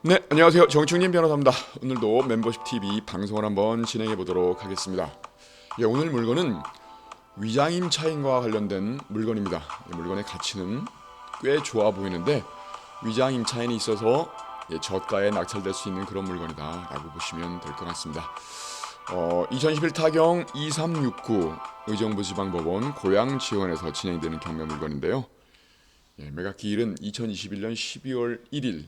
네, 안녕하세요. 정충님 변호사입니다. 오늘도 멤버십 TV 방송을 한번 진행해 보도록 하겠습니다. 예, 오늘 물건은 위장임 차인과 관련된 물건입니다. 이 물건의 가치는 꽤 좋아 보이는데 위장임 차인이 있어서 저가에 낙찰될 수 있는 그런 물건이다라고 보시면 될 것 같습니다. 2011 타경 2369 의정부 지방법원 고양지원에서 진행되는 경매 물건인데요. 매각 기일은 2021년 12월 1일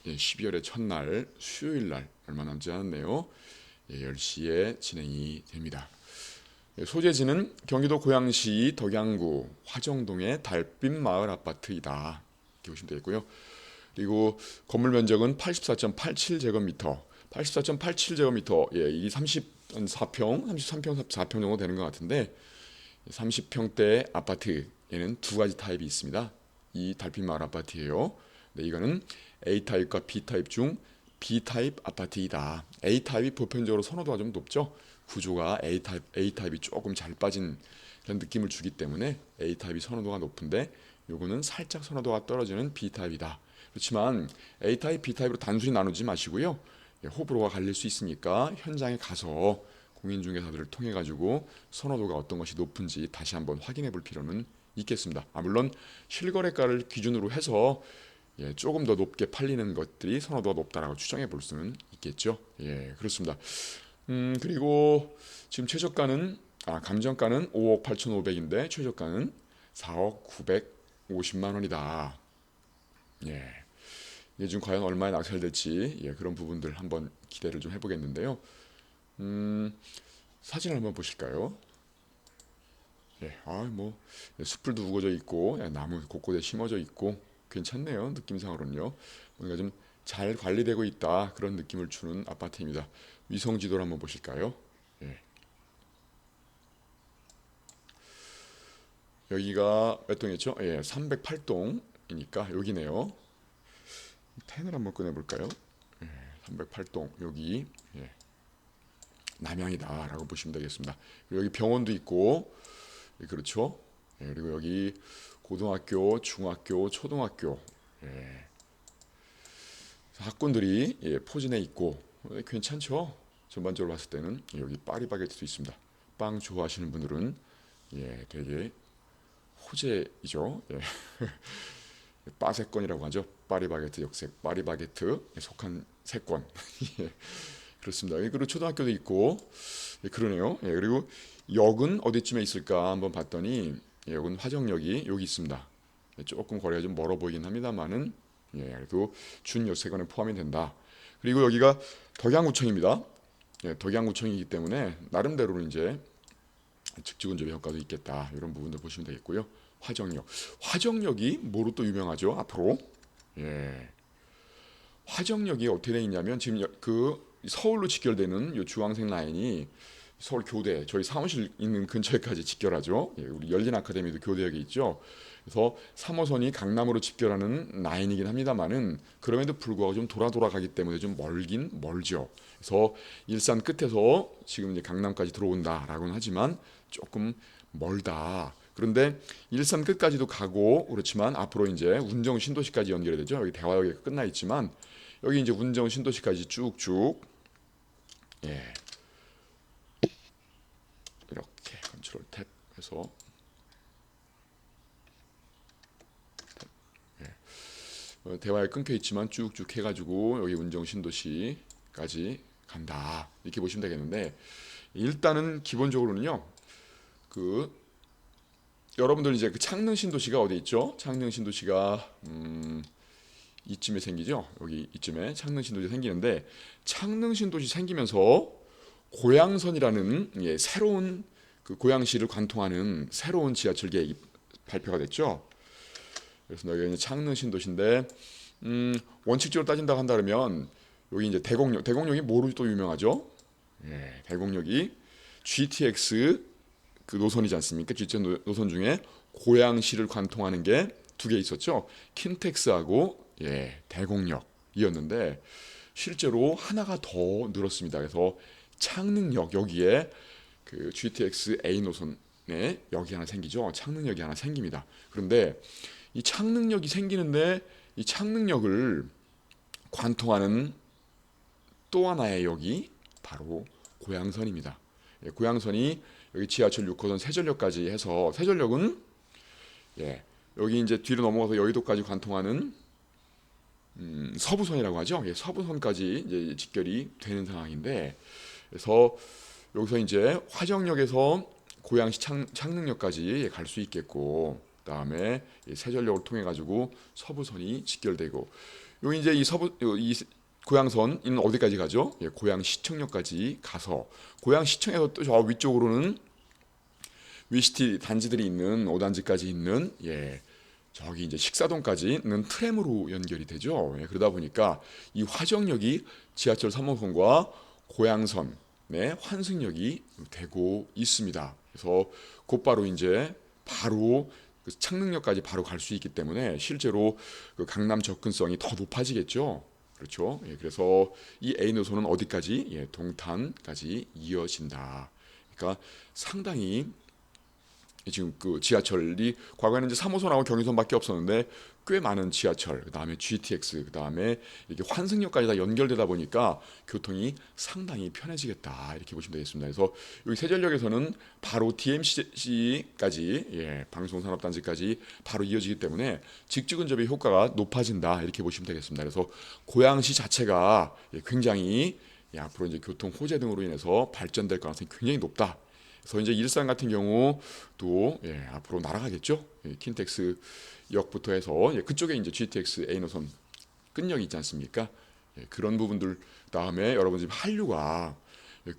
12월의 첫날 수요일 날 얼마 남지 않았네요. 10시에 진행이 됩니다. 소재지는 경기도 고양시 덕양구 화정동의 달빛 마을 아파트이다. 이렇게 보시면 되겠고요. 그리고 건물 면적은 84.87제곱미터, 84.87제곱미터, 이 34평, 33평, 34평 정도 되는 것 같은데 30평대 아파트에는 두 가지 타입이 있습니다. 이 달빛 마을 아파트예요. 네, 이거는 A타입과 B타입 중 B타입 아파트이다. A타입이 보편적으로 선호도가 좀 높죠. 구조가 A타입이 조금 잘 빠진 그런 느낌을 주기 때문에 A타입이 선호도가 높은데 요거는 살짝 선호도가 떨어지는 B타입이다. 그렇지만 A타입, B타입으로 단순히 나누지 마시고요. 호불호가 갈릴 수 있으니까 현장에 가서 공인중개사들을 통해 가지고 선호도가 어떤 것이 높은지 다시 한번 확인해 볼 필요는 있겠습니다. 물론 실거래가를 기준으로 해서 조금 더 높게 팔리는 것들이 선호도가 높다라고 추정해 볼 수는 있겠죠. 그렇습니다. 그리고 지금 최저가는 감정가는 5억 8,500인데 최저가는 4억 950만 원이다. 이게 지금 과연 얼마에 낙찰될지 그런 부분들 한번 기대를 좀 해보겠는데요. 사진을 한번 보실까요? 뭐 숯불도 우거져 있고 나무 곳곳에 심어져 있고 괜찮네요. 느낌상으로는요. 뭔가 좀 잘 관리되고 있다 그런 느낌을 주는 아파트입니다. 위성 지도를 한번 보실까요? 예. 여기가 몇 동이었죠? 308동이니까 여기네요. 펜을 한번 꺼내볼까요? 308동 여기 남양이다라고 보시면 되겠습니다. 여기 병원도 있고 그렇죠? 그리고 여기 고등학교, 중학교, 초등학교 학군들이 포진해 있고 괜찮죠? 전반적으로 봤을 때는 여기 파리바게트도 있습니다. 빵 좋아하시는 분들은 되게 호재이죠. 빠세권이라고 하죠. 파리바게트 역색 파리바게트에 속한 세권. 그렇습니다. 그리고 초등학교도 있고 그러네요. 그리고 역은 어디쯤에 있을까 한번 봤더니 역은 화정역이 여기 있습니다. 조금 거리가 좀 멀어 보이긴 합니다만은 그래도 준여세관에 포함이 된다. 그리고 여기가 덕양구청입니다. 덕양구청이기 때문에 나름대로는 이제 직지근접의 효과도 있겠다. 이런 부분도 보시면 되겠고요. 화정역. 화정역이 뭐로 또 유명하죠? 앞으로. 예. 화정역이 어떻게 되어 있냐면 지금 그 서울로 직결되는 이 주황색 라인이 서울 교대 저희 사무실 있는 근처에까지 직결하죠. 우리 열린 아카데미도 교대역에 있죠. 그래서 3호선이 강남으로 직결하는 라인이긴 합니다만은 그럼에도 불구하고 좀 돌아가기 때문에 좀 멀긴 멀죠. 그래서 일산 끝에서 지금 이제 강남까지 들어온다라고는 하지만 조금 멀다. 그런데 일산 끝까지도 가고 그렇지만 앞으로 이제 운정 신도시까지 연결이 되죠. 여기 대화역이 끝나 있지만 여기 이제 운정 신도시까지 쭉쭉 예, 이렇게 컨트롤 탭 해서 대화에 끊겨 있지만 쭉쭉 해가지고 여기 운정 신도시까지 간다 이렇게 보시면 되겠는데 일단은 기본적으로는요 그 여러분들 이제 그 창릉 신도시가 어디 있죠? 창릉 신도시가 이쯤에 생기죠. 여기 이쯤에 창릉 신도시 생기는데 창릉 신도시 생기면서 고양선이라는 새로운 그 고양시를 관통하는 새로운 지하철 계획이 발표가 됐죠. 그래서 여기 창릉 신도시인데 원칙적으로 따진다고 한다면 여기 이제 대곡역이 뭐로 또 유명하죠? 대곡역이 GTX 그 노선이지 않습니까? GTX 노선 중에 고양시를 관통하는 게 두 개 있었죠. 킨텍스하고 대곡역이었는데 실제로 하나가 더 늘었습니다. 그래서 창릉역 여기에 그 GTX A 노선에 역이 하나 생기죠. 창릉역이 하나 생깁니다. 그런데 이 창릉역이 생기는데 이 창릉역을 관통하는 또 하나의 역이 바로 고양선입니다. 고양선이 여기 지하철 6호선 세전역까지 해서, 세전역은 여기 이제 뒤로 넘어가서 여의도까지 관통하는 서부선이라고 하죠. 서부선까지 이제 직결이 되는 상황인데, 그래서 여기서 이제 화정역에서 고양시 창릉역까지 갈 수 있겠고, 그다음에 세전역을 통해 가지고 서부선이 직결되고, 여기 이제 이 고양선은 어디까지 가죠? 고양시청역까지 가서, 고양시청에서 또 저 위쪽으로는 위시티 단지들이 있는 5단지까지 있는 저기 이제 식사동까지는 트램으로 연결이 되죠. 그러다 보니까 이 화정역이 지하철 3호선과 고양선의 환승역이 되고 있습니다. 그래서 곧바로 이제 바로 그 창릉역까지 바로 갈 수 있기 때문에 실제로 그 강남 접근성이 더 높아지겠죠. 그렇죠. 그래서 이 A 노선은 어디까지? 동탄까지 이어진다. 그러니까 상당히 지금 그 지하철이 과거에는 이제 3호선하고 경의선밖에 없었는데 꽤 많은 지하철, 그다음에 GTX, 그다음에 이렇게 환승역까지 다 연결되다 보니까 교통이 상당히 편해지겠다, 이렇게 보시면 되겠습니다. 그래서 여기 세전역에서는 바로 DMC까지 방송산업단지까지 바로 이어지기 때문에 직주근접의 효과가 높아진다, 이렇게 보시면 되겠습니다. 그래서 고양시 자체가 굉장히 앞으로 이제 교통 호재 등으로 인해서 발전될 가능성이 굉장히 높다. 그래서 이제 일산 같은 경우도 앞으로 날아가겠죠. 킨텍스 역부터 해서 그쪽에 이제 GTX A 노선 끝역이 있지 않습니까? 그런 부분들, 다음에 여러분 지금 한류가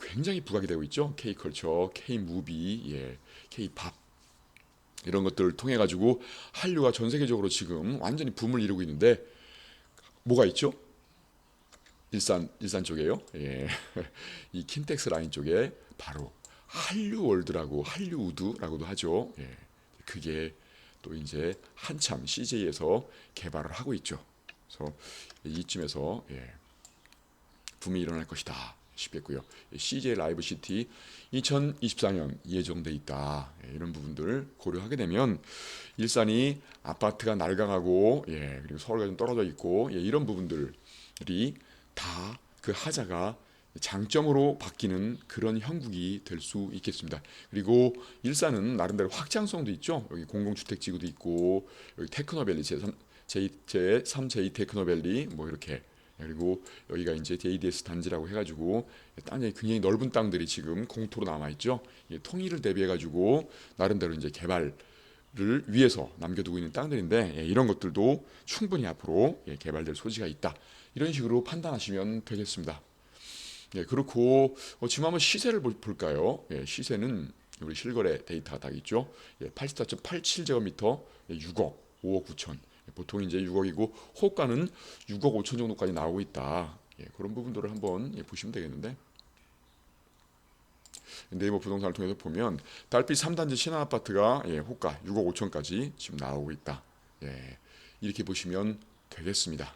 굉장히 부각이 되고 있죠. K컬처, K무비, K팝 이런 것들을 통해 가지고 한류가 전 세계적으로 지금 완전히 붐을 이루고 있는데 뭐가 있죠? 일산 쪽에요. 이 킨텍스 라인 쪽에 바로 한류월드라고, 한류우드라고도 하죠. 그게 또 이제 한참 CJ에서 개발을 하고 있죠. 그래서 이쯤에서 붐이 일어날 것이다 싶겠고요. CJ 라이브 시티 2024년 예정돼 있다. 이런 부분들 고려하게 되면 일산이 아파트가 낡아가고 그리고 서울과 좀 떨어져 있고 이런 부분들이 다 그 하자가 장점으로 바뀌는 그런 형국이 될 수 있겠습니다. 그리고 일산은 나름대로 확장성도 있죠. 여기 공공주택지구도 있고, 여기 테크노밸리 제3 테크노밸리 뭐 이렇게, 그리고 여기가 이제 JDS 단지라고 해가지고 땅이 굉장히 넓은 땅들이 지금 공토로 남아 있죠. 통일을 대비해가지고 나름대로 이제 개발을 위해서 남겨두고 있는 땅들인데 이런 것들도 충분히 앞으로 개발될 소지가 있다. 이런 식으로 판단하시면 되겠습니다. 그렇고 지금 한번 시세를 볼까요? 시세는 우리 실거래 데이터가 딱 있죠. 84.87제곱미터 6억, 5억 9천. 보통 이제 6억이고 호가는 6억 5천 정도까지 나오고 있다. 그런 부분들을 한번 보시면 되겠는데, 네이버 부동산을 통해서 보면 달빛 3단지 신한아파트가 호가 6억 5천까지 지금 나오고 있다. 이렇게 보시면 되겠습니다.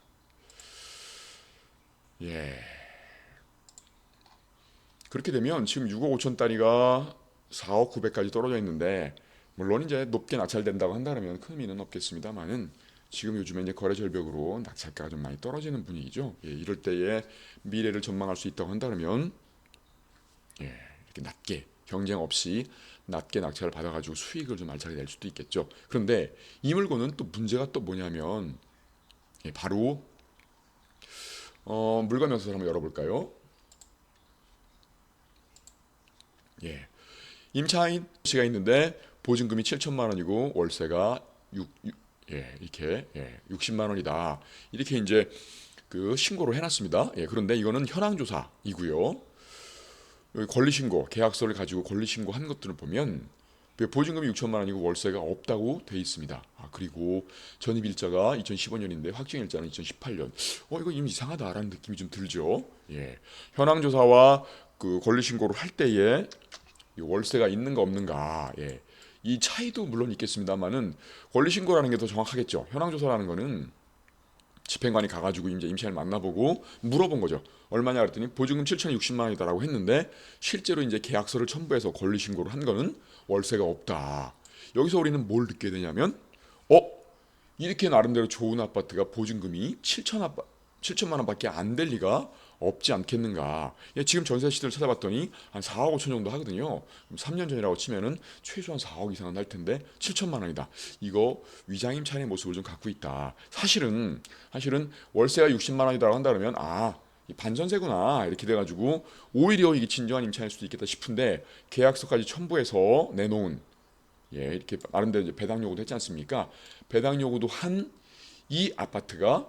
그렇게 되면 지금 6억 5천 단위가 4억 9백까지 떨어져 있는데, 물론 이제 높게 낙찰된다고 한다면 큰 의미는 없겠습니다만은 지금 요즘에 이제 거래 절벽으로 낙찰가가 좀 많이 떨어지는 분위기죠. 이럴 때에 미래를 전망할 수 있다고 한다면 이렇게 낮게, 경쟁 없이 낮게 낙찰을 받아가지고 수익을 좀 알차게 낼 수도 있겠죠. 그런데 이 물건은 또 문제가 또 뭐냐면 바로 물건 명세서를 한번 열어볼까요? 임차인 씨가 있는데 보증금이 7천만 원이고 월세가 이렇게 60만 원이다. 이렇게 이제 그 신고를 해놨습니다. 그런데 이거는 현황조사이고요. 권리신고, 계약서를 가지고 권리신고 한 것들을 보면 보증금이 6천만 원이고 월세가 없다고 돼 있습니다. 그리고 전입일자가 2015년인데 확정일자는 2018년. 이거 좀 이상하다라는 느낌이 좀 들죠. 현황조사와 그 권리신고를 할 때에 월세가 있는가 없는가, 이 차이도 물론 있겠습니다만은 권리신고라는 게 더 정확하겠죠. 현황조사라는 거는 집행관이 가가지고 이제 임차인을 만나보고 물어본 거죠. 얼마냐 그랬더니 보증금 7,060만 원이다라고 했는데 실제로 이제 계약서를 첨부해서 권리신고를 한 거는 월세가 없다. 여기서 우리는 뭘 느끼게 되냐면 이렇게 나름대로 좋은 아파트가 보증금이 7천만 원밖에 안 될 리가 없지 않겠는가. 예, 지금 전세 시세를 찾아봤더니 한 4억 5천 정도 하거든요. 3년 전이라고 치면은 최소한 4억 이상은 할 텐데 7천만 원이다. 이거 위장임 차인의 모습을 좀 갖고 있다. 사실은 월세가 60만 원이라고 한다 그러면 이 반전세구나 이렇게 돼가지고 오히려 이게 진정한 임차일 수도 있겠다 싶은데 계약서까지 첨부해서 내놓은 이렇게 나름대로 이제 배당 요구도 했지 않습니까? 배당 요구도 한 이 아파트가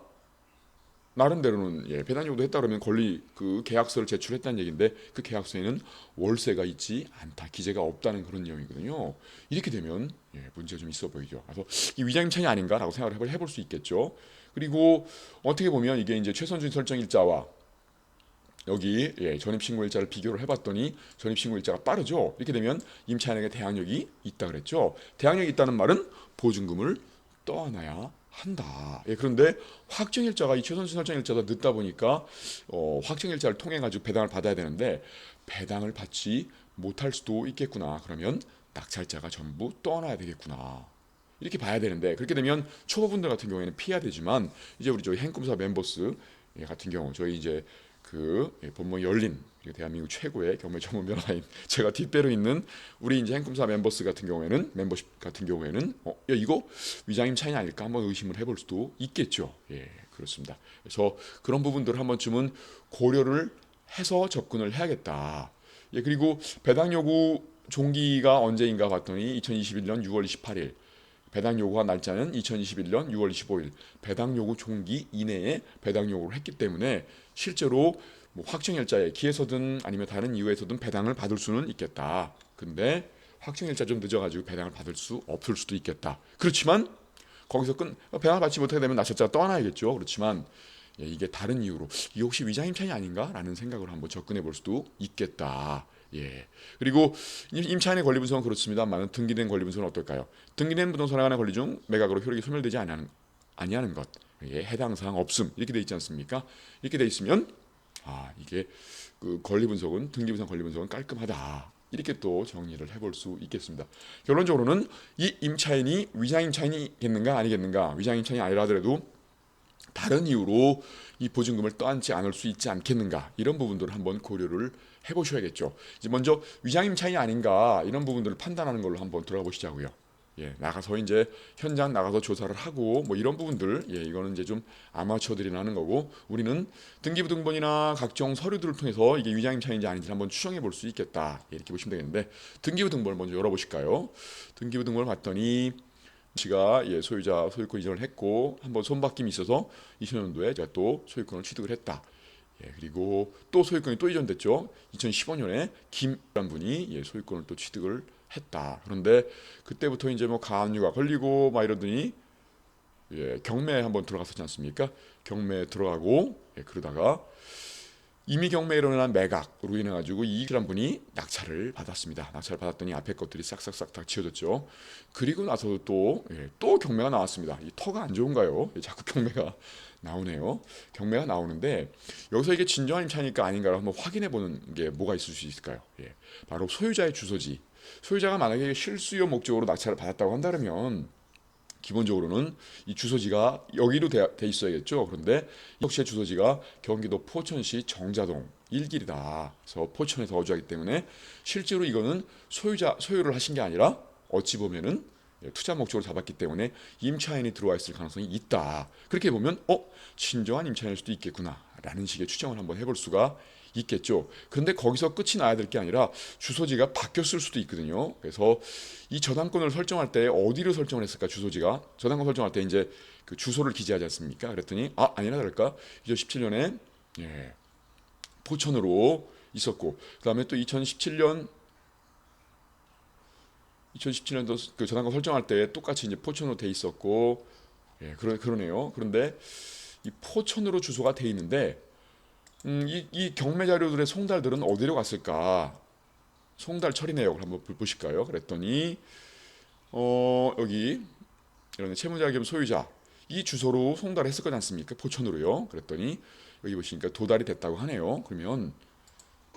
나름대로는 배당 요구도 했다 그러면 권리 그 계약서를 제출했다는 얘기인데 그 계약서에는 월세가 있지 않다, 기재가 없다는 그런 내용이거든요. 이렇게 되면 문제가 좀 있어 보이죠. 그래서 이 위장임 차이 아닌가라고 생각을 해볼 수 있겠죠. 그리고 어떻게 보면 이게 이제 최선준 설정일자와 여기 전입신고일자를 비교를 해봤더니 전입신고일자가 빠르죠. 이렇게 되면 임차인에게 대항력이 있다 그랬죠. 대항력이 있다는 말은 보증금을 떠안아야 한다. 그런데 확정일자가 이 최선준 설정일자가 늦다 보니까 확정일자를 통해 가지고 배당을 받아야 되는데 배당을 받지 못할 수도 있겠구나. 그러면 낙찰자가 전부 떠안아야 되겠구나. 이렇게 봐야 되는데 그렇게 되면 초보분들 같은 경우에는 피해야 되지만 이제 우리 저희 행꿈사 멤버스 같은 경우 저희 이제 본모 열린 대한민국 최고의 경매 전문 변호사인 제가 뒷배로 있는 우리 이제 행꿈사 멤버십 같은 경우에는 야, 이거 위장임 차이 아닐까 한번 의심을 해볼 수도 있겠죠. 그렇습니다. 그래서 그런 부분들을 한 번쯤은 고려를 해서 접근을 해야겠다. 그리고 배당 요구 종기가 언제인가 봤더니 2021년 6월 28일. 배당 요구한 날짜는 2021년 6월 25일. 배당 요구 종기 이내에 배당 요구를 했기 때문에 실제로 뭐 확정일자에 기에서든 아니면 다른 이유에서든 배당을 받을 수는 있겠다. 근데 확정일자 좀 늦어가지고 배당을 받을 수 없을 수도 있겠다. 그렇지만 거기서 배당을 받지 못하게 되면 낙찰자가 떠나야겠죠. 그렇지만 이게 다른 이유로 이 혹시 위장임 차이 아닌가라는 생각을 한번 접근해 볼 수도 있겠다. 그리고 임차인의 권리 분석은 그렇습니다만 등기된 권리 분석은 어떨까요? 등기된 부동산에 관한 권리 중 매각으로 효력이 소멸되지 아니하는 것, 해당 사항 없음 이렇게 돼 있지 않습니까? 이렇게 돼 있으면 이게 그 권리 분석은 등기부상 권리 분석은 깔끔하다. 이렇게 또 정리를 해볼 수 있겠습니다. 결론적으로는 이 임차인이 위장임 차인이겠는가 아니겠는가, 위장임 차인이 아니라 하더라도 다른 이유로 이 보증금을 떠안지 않을 수 있지 않겠는가, 이런 부분들을 한번 고려를 해보셔야겠죠. 이제 먼저 위장임 차이 아닌가 이런 부분들을 판단하는 걸로 한번 들어가 보시자고요. 나가서 이제 현장 나가서 조사를 하고 뭐 이런 부분들 이거는 이제 좀 아마추어들이 하는 거고, 우리는 등기부등본이나 각종 서류들을 통해서 이게 위장임 차이인지 아닌지 한번 추정해 볼 수 있겠다. 이렇게 보시면 되겠는데 등기부등본을 먼저 열어보실까요? 등기부등본을 봤더니 씨가 소유자 소유권 이전을 했고 한번 손바뀜이 있어서 2000년도에 제가 또 소유권을 취득을 했다. 그리고 또 소유권이 또 이전됐죠. 2015년에 김이란 분이 소유권을 또 취득을 했다. 그런데 그때부터 이제 뭐 가압류가 걸리고 막 이러더니 경매에 한번 들어갔었지 않습니까? 경매에 들어가고 그러다가 이미 경매로 인한 매각으로 인해 가지고 이익이란 분이 낙찰을 받았습니다. 낙찰을 받았더니 앞에 것들이 싹싹싹 다 지워졌죠. 그리고 나서도 또 경매가 나왔습니다. 이 터가 안 좋은가요? 자꾸 경매가 나오네요. 경매가 나오는데 여기서 이게 진정한 임차니까 아닌가를 한번 확인해 보는 게 뭐가 있을 수 있을까요? 바로 소유자의 주소지. 소유자가 만약에 실수요 목적으로 낙찰을 받았다고 한다면 기본적으로는 이 주소지가 여기로 돼 있어야겠죠. 그런데 역시의 주소지가 경기도 포천시 정자동 1길이다. 그래서 포천에서 거주하기 때문에 실제로 이거는 소유를 하신 게 아니라 어찌 보면은 투자 목적으로 잡았기 때문에 임차인이 들어와 있을 가능성이 있다. 그렇게 보면 진정한 임차인일 수도 있겠구나라는 식의 추정을 한번 해볼 수가 있겠죠. 그런데 거기서 끝이 나야 될 게 아니라 주소지가 바뀌었을 수도 있거든요. 그래서 이 저당권을 설정할 때 어디로 설정을 했을까? 주소지가 저당권 설정할 때 이제 그 주소를 기재하지 않습니까? 그랬더니 아니나 다를까 2017년에 포천으로 있었고, 그다음에 또 2017년도 그 저당권 설정할 때 똑같이 이제 포천으로 돼 있었고, 그러네요. 그런데 이 포천으로 주소가 돼 있는데 이 경매 자료들의 송달들은 어디로 갔을까? 송달 처리 내역을 한번 보실까요? 그랬더니 여기 이런 채무자 겸 소유자 이 주소로 송달했을 거지 않습니까? 포천으로요. 그랬더니 여기 보시니까 도달이 됐다고 하네요. 그러면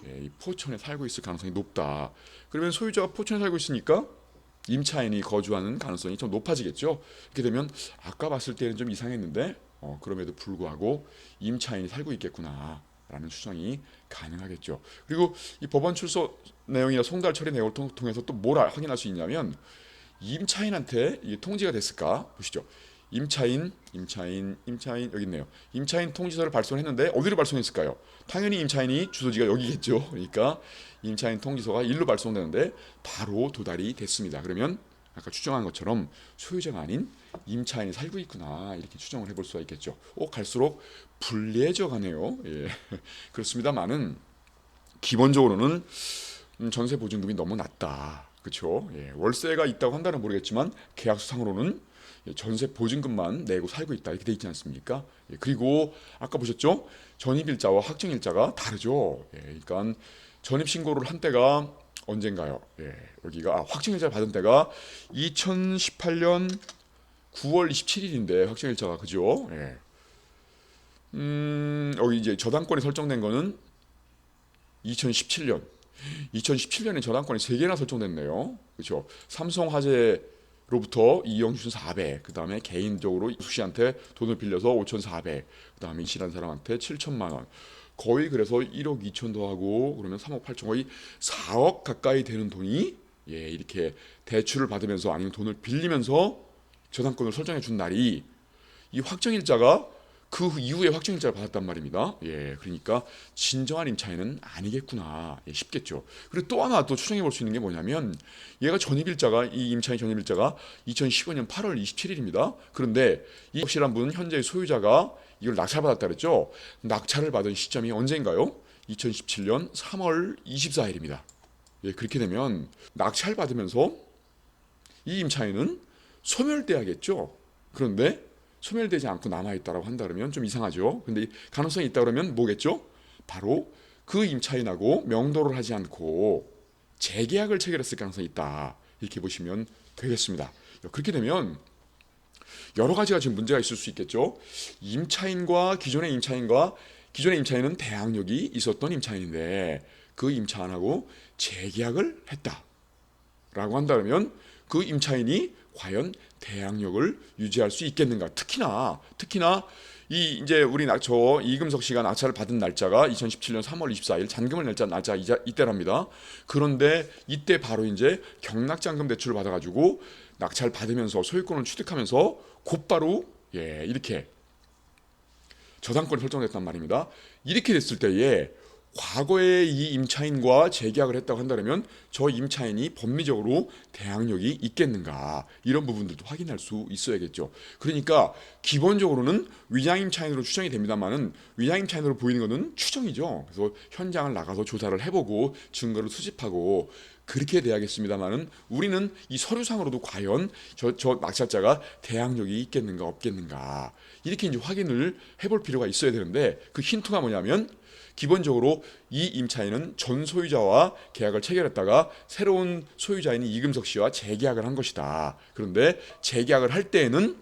이 포천에 살고 있을 가능성이 높다. 그러면 소유자가 포천에 살고 있으니까 임차인이 거주하는 가능성이 좀 높아지겠죠. 이렇게 되면 아까 봤을 때는 좀 이상했는데 그럼에도 불구하고 임차인이 살고 있겠구나라는 추정이 가능하겠죠. 그리고 이 법원 출소 내용이나 송달 처리 내용을 통해서 또 뭘 확인할 수 있냐면 임차인한테 이게 통지가 됐을까 보시죠. 임차인 여기 있네요. 임차인 통지서를 발송했는데 어디로 발송했을까요? 당연히 임차인이 주소지가 여기겠죠. 그러니까 임차인 통지서가 일로 발송되는데 바로 도달이 됐습니다. 그러면 아까 추정한 것처럼 소유자가 아닌 임차인이 살고 있구나 이렇게 추정을 해볼 수가 있겠죠. 갈수록 불리해져 가네요. 예. 그렇습니다만은 기본적으로는 전세 보증금이 너무 낮다. 그렇죠? 예. 월세가 있다고 한다는 모르겠지만 계약서상으로는 전세 보증금만 내고 살고 있다 이렇게 돼 있지 않습니까? 예. 그리고 아까 보셨죠? 전입일자와 확정일자가 다르죠. 예. 그러니까 전입신고를 한 때가 언젠가요? 예. 여기가 확정일자를 받은 때가 2018년 9월 27일인데 확정일자가 그죠? 예. 여기 이제 저당권이 설정된 거는 2017년에 저당권이 3개나 설정됐네요. 그렇죠? 삼성화재로부터 이영준 400, 그 다음에 개인적으로 수씨한테 돈을 빌려서 5,400, 그 다음에 이실한 사람한테 7천만 원. 거의 그래서 1억 2천 더하고 그러면 3억 8천 거의 4억 가까이 되는 돈이 이렇게 대출을 받으면서 아니면 돈을 빌리면서 저당권을 설정해 준 날이 이 확정일자가 그 이후에 확정일자를 받았단 말입니다. 그러니까 진정한 임차인은 아니겠구나 싶겠죠. 그리고 또 하나 또 추정해 볼 수 있는 게 뭐냐면 얘가 이 임차인 전입일자가 2015년 8월 27일입니다. 그런데 이 확실한 분 현재의 소유자가 이걸 낙찰받았다 그랬죠. 낙찰을 받은 시점이 언제인가요? 2017년 3월 24일입니다. 그렇게 되면 낙찰 받으면서 이 임차인은 소멸돼야겠죠. 그런데 소멸되지 않고 남아있다고 한다 그러면 좀 이상하죠. 근데 가능성이 있다 그러면 뭐겠죠? 바로 그 임차인하고 명도를 하지 않고 재계약을 체결했을 가능성이 있다. 이렇게 보시면 되겠습니다. 그렇게 되면 여러 가지가 지금 문제가 있을 수 있겠죠. 기존의 임차인은 대항력이 있었던 임차인인데 그 임차인하고 재계약을 했다라고 한다면 그 임차인이 과연 대항력을 유지할 수 있겠는가? 특히나 이제 이금석 씨가 낙찰을 받은 날짜가 2017년 3월 24일 잔금을 낼 날짜 이때랍니다. 그런데 이때 바로 이제 경락잔금 대출을 받아가지고 낙찰 받으면서 소유권을 취득하면서 곧바로 이렇게 저당권이 설정됐단 말입니다. 이렇게 됐을 때에 과거에 이 임차인과 재계약을 했다고 한다면 저 임차인이 법리적으로 대항력이 있겠는가 이런 부분들도 확인할 수 있어야겠죠. 그러니까 기본적으로는 위장임차인으로 추정이 됩니다만은 위장임차인으로 보이는 것은 추정이죠. 그래서 현장을 나가서 조사를 해보고 증거를 수집하고 그렇게 돼야겠습니다만은 우리는 이 서류상으로도 과연 저 낙찰자가 대항력이 있겠는가 없겠는가 이렇게 이제 확인을 해볼 필요가 있어야 되는데 그 힌트가 뭐냐면 기본적으로 이 임차인은 전 소유자와 계약을 체결했다가 새로운 소유자인 이금석 씨와 재계약을 한 것이다. 그런데 재계약을 할 때에는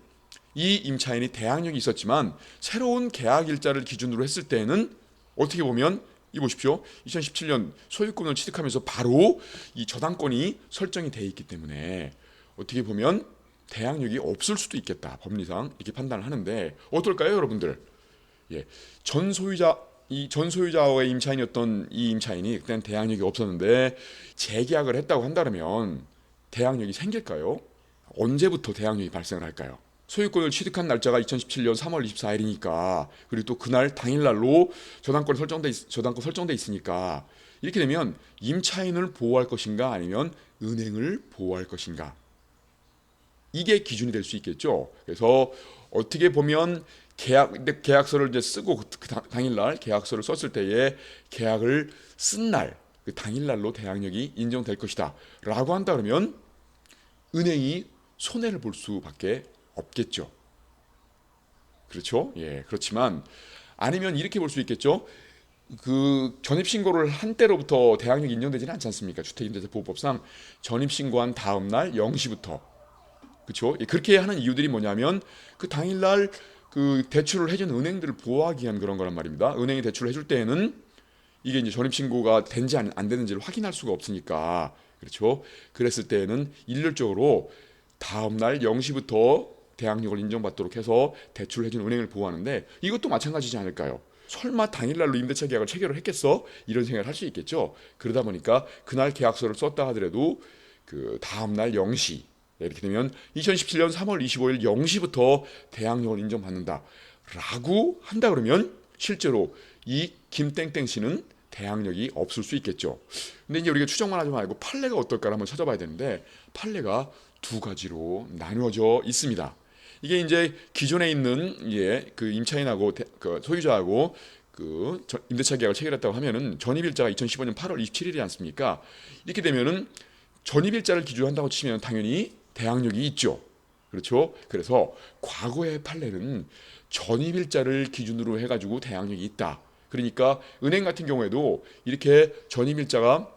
이 임차인이 대항력이 있었지만 새로운 계약 일자를 기준으로 했을 때에는 어떻게 보면 이 보십시오. 2017년 소유권을 취득하면서 바로 이 저당권이 설정이 돼 있기 때문에 어떻게 보면 대항력이 없을 수도 있겠다. 법리상 이렇게 판단을 하는데 어떨까요, 여러분들? 전 소유자와의 임차인이었던 이 임차인이 그때는 대항력이 없었는데 재계약을 했다고 한다면 대항력이 생길까요? 언제부터 대항력이 발생을 할까요? 소유권을 취득한 날짜가 2017년 3월 24일이니까 그리고 또 그날 당일날로 저당권 설정돼 있으니까 이렇게 되면 임차인을 보호할 것인가 아니면 은행을 보호할 것인가 이게 기준이 될 수 있겠죠. 그래서 어떻게 보면 계약서를 이제 쓰고 그 당일날 계약서를 썼을 때에 계약을 쓴 날 그 당일날로 대항력이 인정될 것이다라고 한다 그러면 은행이 손해를 볼 수밖에 없겠죠. 그렇죠? 그렇지만 아니면 이렇게 볼 수 있겠죠. 그 전입신고를 한 때로부터 대항력이 인정되지는 않지 않습니까? 주택임대차보호법상 전입신고한 다음 날 0시부터 그렇죠? 그렇게 하는 이유들이 뭐냐면 그 당일날 그 대출을 해준 은행들을 보호하기 위한 그런 거란 말입니다. 은행이 대출을 해줄 때에는 이게 이제 전입신고가 된지 안 되는지를 확인할 수가 없으니까 그렇죠? 그랬을 때에는 일률적으로 다음 날 0시부터 대항력을 인정받도록 해서 대출을 해준 은행을 보호하는데 이것도 마찬가지지 않을까요? 설마 당일날로 임대차 계약을 체결을 했겠어? 이런 생각을 할 수 있겠죠. 그러다 보니까 그날 계약서를 썼다 하더라도 그 다음날 0시 이렇게 되면 2017년 3월 25일 0시부터 대항력을 인정받는다 라고 한다 그러면 실제로 이 김땡땡 씨는 대항력이 없을 수 있겠죠. 근데 이제 우리가 추정만 하지 말고 판례가 어떨까를 한번 찾아봐야 되는데 판례가 두 가지로 나누어져 있습니다. 이게 이제 기존에 있는 그 임차인하고 그 소유자하고 그 임대차 계약을 체결했다고 하면은 전입일자가 2015년 8월 27일이지 않습니까? 이렇게 되면은 전입일자를 기준으로 한다고 치면 당연히 대항력이 있죠. 그렇죠? 그래서 과거의 판례는 전입일자를 기준으로 해가지고 대항력이 있다. 그러니까 은행 같은 경우에도 이렇게 전입일자가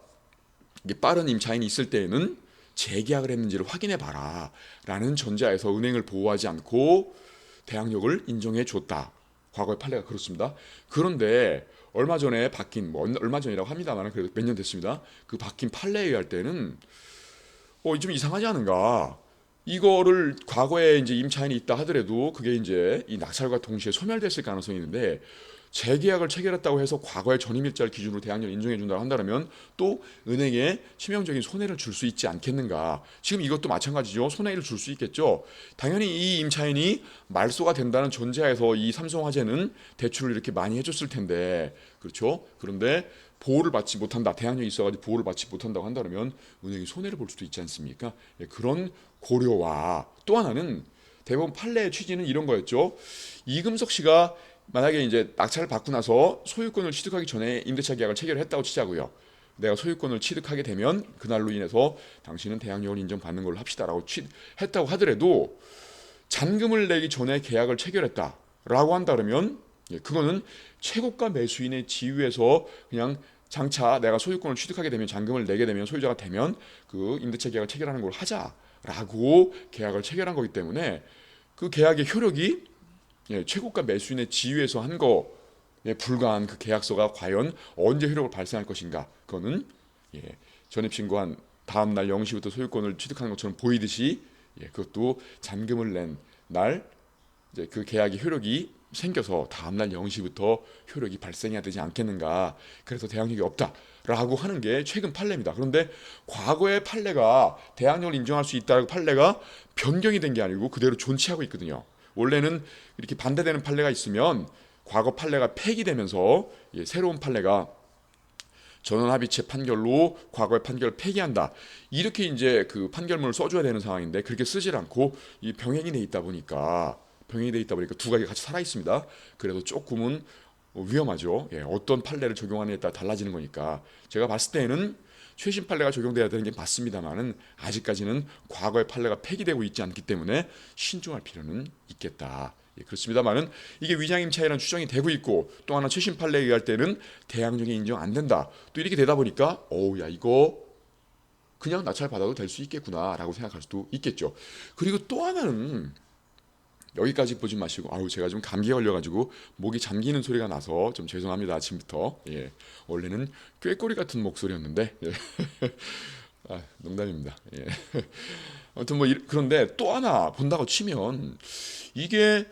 빠른 임차인이 있을 때에는 재계약을 했는지를 확인해 봐라 라는 전제하에서 은행을 보호하지 않고 대항력을 인정해 줬다. 과거의 판례가 그렇습니다. 그런데 얼마 전에 바뀐 얼마 전이라고 합니다만 그래도 몇 년 됐습니다. 그 바뀐 판례에 의할 때는 좀 이상하지 않은가? 이거를 과거에 이제 임차인이 있다 하더라도 그게 이제 이 낙찰과 동시에 소멸됐을 가능성이 있는데 재계약을 체결했다고 해서 과거의 전입일자를 기준으로 대항력을 인정해 준다고 한다면 또 은행에 치명적인 손해를 줄 수 있지 않겠는가. 지금 이것도 마찬가지죠. 손해를 줄 수 있겠죠. 당연히 이 임차인이 말소가 된다는 전제하에서 이 삼성화재는 대출을 이렇게 많이 해줬을 텐데 그렇죠. 그런데 보호를 받지 못한다. 대항력이 있어가지고 보호를 받지 못한다고 한다면 은행이 손해를 볼 수도 있지 않습니까? 그런 고려와 또 하나는 대법원 판례의 취지는 이런 거였죠. 이금석 씨가 만약에 이제 낙찰을 받고 나서 소유권을 취득하기 전에 임대차 계약을 체결했다고 치자고요. 내가 소유권을 취득하게 되면 그날로 인해서 당신은 대항력을 인정받는 걸로 합시다라고 했다고 하더라도 잔금을 내기 전에 계약을 체결했다라고 한다면 그거는 최고가 매수인의 지위에서 그냥 장차 내가 소유권을 취득하게 되면 잔금을 내게 되면 소유자가 되면 그 임대차 계약을 체결하는 걸 하자라고 계약을 체결한 거기 때문에 그 계약의 효력이 최고가 매수인의 지위에서 한 거에 불과한 그 계약서가 과연 언제 효력을 발생할 것인가? 그거는 전입 신고한 다음 날 0시부터 소유권을 취득하는 것처럼 보이듯이 그것도 잔금을 낸 날 이제 그 계약의 효력이 생겨서 다음 날 0시부터 효력이 발생해야 되지 않겠는가? 그래서 대항력이 없다라고 하는 게 최근 판례입니다. 그런데 과거의 판례가 대항력을 인정할 수 있다는 판례가 변경이 된 게 아니고 그대로 존치하고 있거든요. 원래는 이렇게 반대되는 판례가 있으면 과거 판례가 폐기되면서 새로운 판례가 전원합의체 판결로 과거의 판결을 폐기한다. 이렇게 이제 그 판결문을 써줘야 되는 상황인데 그렇게 쓰질 않고 이 병행이 돼 있다 보니까 두 가지가 같이 살아 있습니다. 그래도 조금은 위험하죠. 어떤 판례를 적용하느냐에 따라 달라지는 거니까 제가 봤을 때는 최신 판례가 적용돼야 되는 게 맞습니다만은 아직까지는 과거의 판례가 폐기되고 있지 않기 때문에 신중할 필요는 있겠다. 그렇습니다만은 이게 위장임차이라는 추정이 되고 있고 또 하나 최신 판례에 의할 때는 대항력이 인정 안 된다. 또 이렇게 되다 보니까 야 이거 그냥 낙찰 받아도 될 수 있겠구나라고 생각할 수도 있겠죠. 그리고 또 하나는 여기까지 보지 마시고 제가 좀 감기에 걸려가지고 목이 잠기는 소리가 나서 좀 죄송합니다. 아침부터 원래는 꾀꼬리 같은 목소리였는데 농담입니다. 아무튼 그런데 또 하나 본다고 치면 이게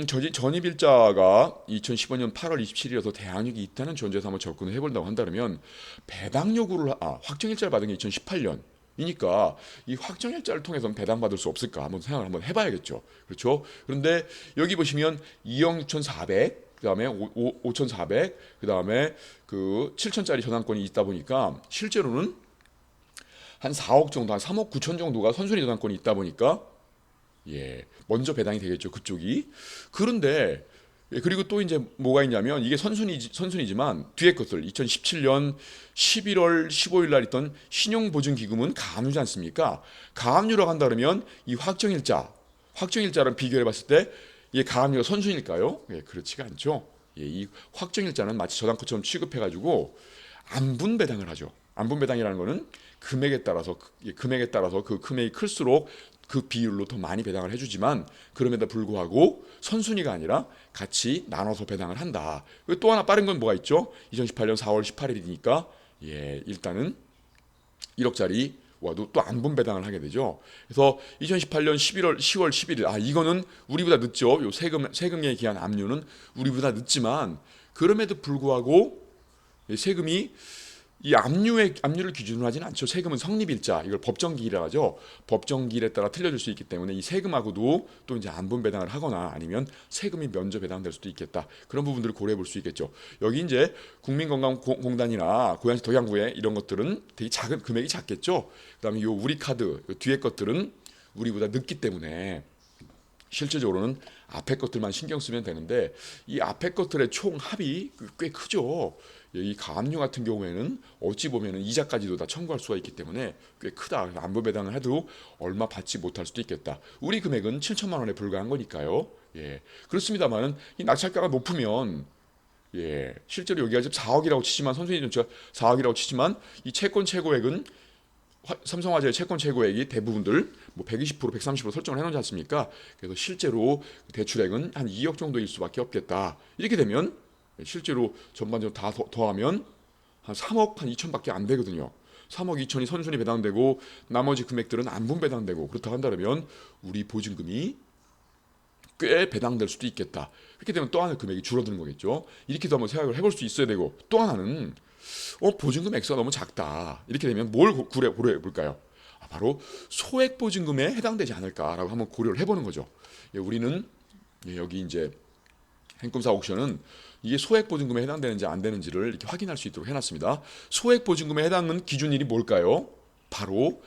전입일자가 2015년 8월 27일이어서 대항력이 있다는 전제에서 한번 접근을 해본다고 한다면 배당 요구를 확정일자를 받은 게 2018년 이니까 이 확정일자를 통해서는 배당받을 수 없을까 한번 생각을 한번 해봐야겠죠. 그렇죠? 그런데 여기 보시면 2억 6,400 그다음에 5,400 그다음에 그 7천짜리 저당권이 있다 보니까 실제로는 한 4억 정도, 한 3억 9천 정도가 선순위 저당권이 있다 보니까 먼저 배당이 되겠죠. 그쪽이. 그런데 그리고 또 이제 뭐가 있냐면 이게 선순위지만 뒤에 것들 2017년 11월 15일 날 있던 신용보증기금은 가압류지 않습니까? 가압류라고 한다 그러면 이 확정일자랑 비교해 봤을 때 이게 가압류가 선순위일까요? 그렇지가 않죠. 이 확정일자는 마치 저당권처럼 취급해가지고 안분 배당을 하죠. 안분 배당이라는 거는 금액에 따라서 그 금액이 클수록 그 비율로 더 많이 배당을 해주지만 그럼에도 불구하고 선순위가 아니라 같이 나눠서 배당을 한다. 또 하나 빠른 건 뭐가 있죠? 2018년 4월 18일이니까 일단은 1억짜리 와도 또 안분 배당을 하게 되죠. 그래서 2018년 10월 11일 이거는 우리보다 늦죠. 요 세금에 기한 압류는 우리보다 늦지만 그럼에도 불구하고 세금이 이 압류를 기준으로 하지는 않죠. 세금은 성립일자, 이걸 법정기일이라고 하죠. 법정기일에 따라 틀려질 수 있기 때문에 이 세금하고도 또 이제 안분 배당을 하거나 아니면 세금이 면제 배당될 수도 있겠다. 그런 부분들을 고려해 볼 수 있겠죠. 여기 이제 국민건강공단이나 고양시 덕양구에 이런 것들은 되게 작은 금액이 작겠죠. 그다음에 요 우리카드 요 뒤에 것들은 우리보다 늦기 때문에 실질적으로는 앞에 것들만 신경 쓰면 되는데 이 앞에 것들의 총 합이 꽤 크죠. 이 가압류 같은 경우에는 어찌 보면 이자까지도 다 청구할 수가 있기 때문에 꽤 크다. 안분 배당을 해도 얼마 받지 못할 수도 있겠다. 우리 금액은 7천만 원에 불과한 거니까요. 예, 그렇습니다만은 이 낙찰가가 높으면 실제로 여기가 지금 4억이라고 치지만 선생님 4억이라고 치지만 이 채권 최고액은 삼성화재의 채권 최고액이 대부분들 뭐 120%, 130% 설정을 해놓지 않습니까? 그래서 실제로 대출액은 한 2억 정도일 수밖에 없겠다. 이렇게 되면 실제로 전반적으로 다 더하면 한 3억 한 2천밖에 안 되거든요. 3억 2천이 선순위 배당되고 나머지 금액들은 안분 배당되고 그렇다 한다면 우리 보증금이 꽤 배당될 수도 있겠다. 그렇게 되면 또 하나의 금액이 줄어드는 거겠죠. 이렇게도 한번 생각을 해볼 수 있어야 되고 또 하나는 보증금 액수가 너무 작다. 이렇게 되면 뭘 고려해 볼까요? 바로 소액 보증금에 해당되지 않을까라고 한번 고려를 해보는 거죠. 우리는 여기 이제 행꿈사 옥션은 이게 소액 보증금에 해당되는지 안 되는지를 이렇게 확인할 수 있도록 해놨습니다. 소액 보증금에 해당하는 기준일이 뭘까요? 바로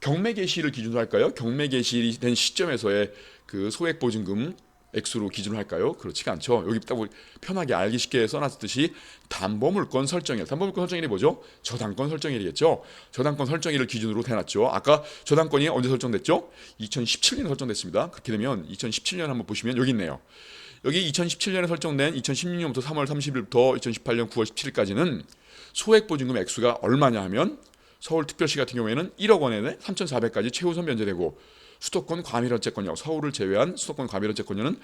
경매 개시를 기준으로 할까요? 경매 개시된 시점에서의 그 소액 보증금 액수로 기준을 할까요? 그렇지가 않죠. 여기 딱 편하게 알기 쉽게 써놨듯이 담보물권 설정일. 담보물권 설정일이 뭐죠? 저당권 설정일이겠죠. 저당권 설정일을 기준으로 해놨죠. 아까 저당권이 언제 설정됐죠? 2017년에 설정됐습니다. 그렇게 되면 2017년 한번 보시면 여기 있네요. 여기 2017년에 설정된 2016년부터 3월 30일부터 2018년 9월 17일까지는 소액보증금 액수가 얼마냐 하면 서울특별시 같은 경우에는 1억 원에 3,400까지 최우선 면제되고 수도권 과밀어채권료, 서울을 제외한 수도권 과밀어채권료는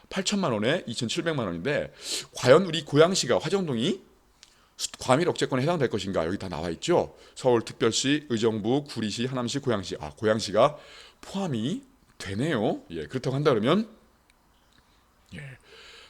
8천만 원에 2,700만 원인데 과연 우리 고양시가 화정동이 과밀억제권에 해당될 것인가? 여기 다 나와 있죠. 서울특별시, 의정부, 구리시, 하남시, 고양시. 고양시가 포함이 되네요. 그렇다고 한다 그러면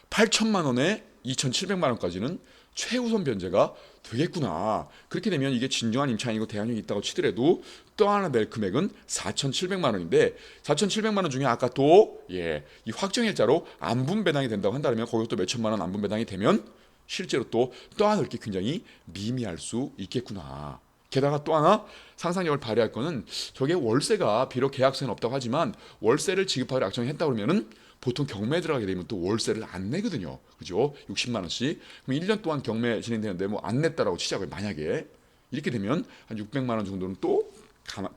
8천만 원에 2,700만 원까지는 최우선 변제가 되겠구나. 그렇게 되면 이게 진정한 임차인이고 대항력이 있다고 치더라도 또 하나 낼 금액은 4,700만 원인데 4,700만 원 중에 아까 또 이 확정일자로 안분 배당이 된다고 한다면 거기서 또 몇천만 원 안분 배당이 되면 실제로 또 하나 이렇게 굉장히 미미할 수 있겠구나. 게다가 또 하나 상상력을 발휘할 거는 저게 월세가 비록 계약서는 없다고 하지만 월세를 지급하기로 약정했다 그러면은 보통 경매에 들어가게 되면 또 월세를 안 내거든요. 그죠? 60만 원씩. 그럼 1년 동안 경매 진행되는데 뭐 안 냈다라고 치자고요. 만약에 이렇게 되면 한 600만 원 정도는 또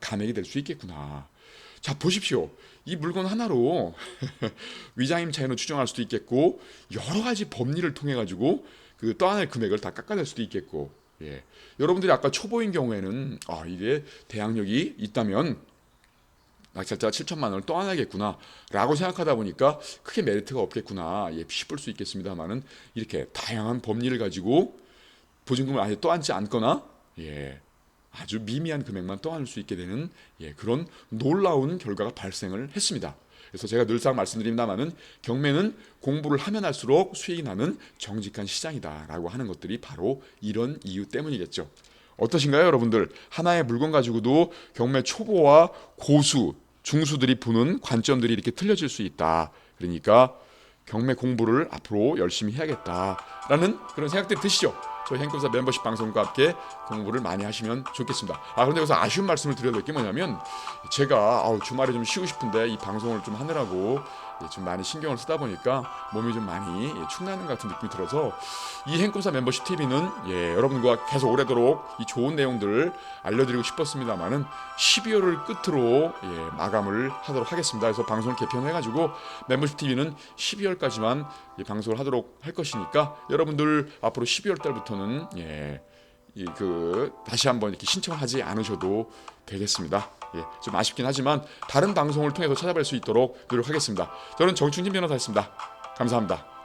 감액이 될 수 있겠구나. 자, 보십시오. 이 물건 하나로 위장임 차이로 추정할 수도 있겠고 여러 가지 법리를 통해 가지고 그 또 하나의 금액을 다 깎아낼 수도 있겠고. 여러분들이 아까 초보인 경우에는 이게 대항력이 있다면 낙찰자가 7천만 원을 떠안하겠구나 라고 생각하다 보니까 크게 메리트가 없겠구나 싶을 수 있겠습니다만은 이렇게 다양한 법리를 가지고 보증금을 아예 떠안지 않거나 아주 미미한 금액만 떠안을 수 있게 되는 그런 놀라운 결과가 발생을 했습니다. 그래서 제가 늘상 말씀드립니다만은 경매는 공부를 하면 할수록 수익이 나는 정직한 시장이다라고 하는 것들이 바로 이런 이유 때문이겠죠. 어떠신가요, 여러분들? 하나의 물건 가지고도 경매 초보와 고수, 중수들이 보는 관점들이 이렇게 틀려질 수 있다. 그러니까 경매 공부를 앞으로 열심히 해야겠다라는 그런 생각들이 드시죠? 저희 행꿈사 멤버십 방송과 함께 공부를 많이 하시면 좋겠습니다. 그런데 여기서 아쉬운 말씀을 드려야 될 게 뭐냐면 제가 주말에 좀 쉬고 싶은데 이 방송을 좀 하느라고 좀 많이 신경을 쓰다 보니까 몸이 좀 많이 축나는 것 같은 느낌이 들어서 이 행꿈사 멤버십 TV는 여러분과 계속 오래도록 이 좋은 내용들을 알려드리고 싶었습니다만은 12월을 끝으로 마감을 하도록 하겠습니다. 그래서 방송을 개편해가지고 멤버십 TV는 12월까지만 방송을 하도록 할 것이니까 여러분들 앞으로 12월 달부터는 다시 한번 이렇게 신청을 하지 않으셔도 되겠습니다. 좀 아쉽긴 하지만 다른 방송을 통해서 찾아뵐 수 있도록 노력하겠습니다. 저는 정충진 변호사였습니다. 감사합니다.